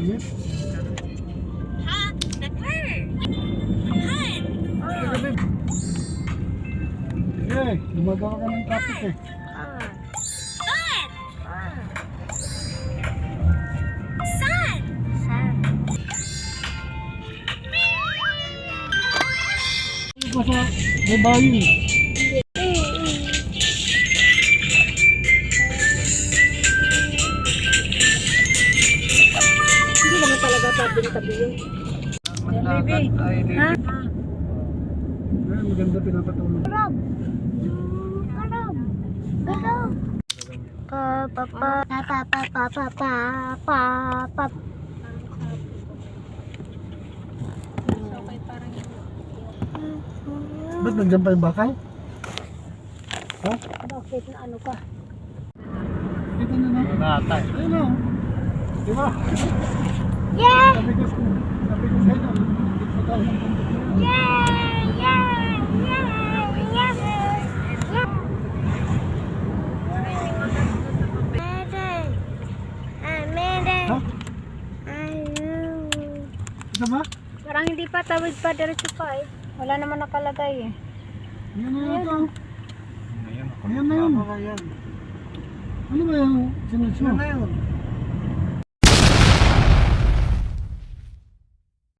Init? Hop the curve. Hun. Sige, gumagawa ka ng topic eh. Bud. Sun. Ito sa babae. Hindi naman talaga tabi yun. Baby. Ha? Ay, maganda pinapatulong. Karab. Pa. Ba't nandiyan pa yung bakal? Ha? Bakit na ano ka? Kita nyo na. Natay. Ayun o. Di ba? Yeah! Sabi ko sa inyo. Dito tayo ng bundok na yun. Ha? Ito ba? Parang hindi pa, tawid pa, diretso pa eh. Wala naman nakalagay eh. Yan na yata. Ngayon. Ayan na yun. Ano ba yung sinusyo? Yan na yun.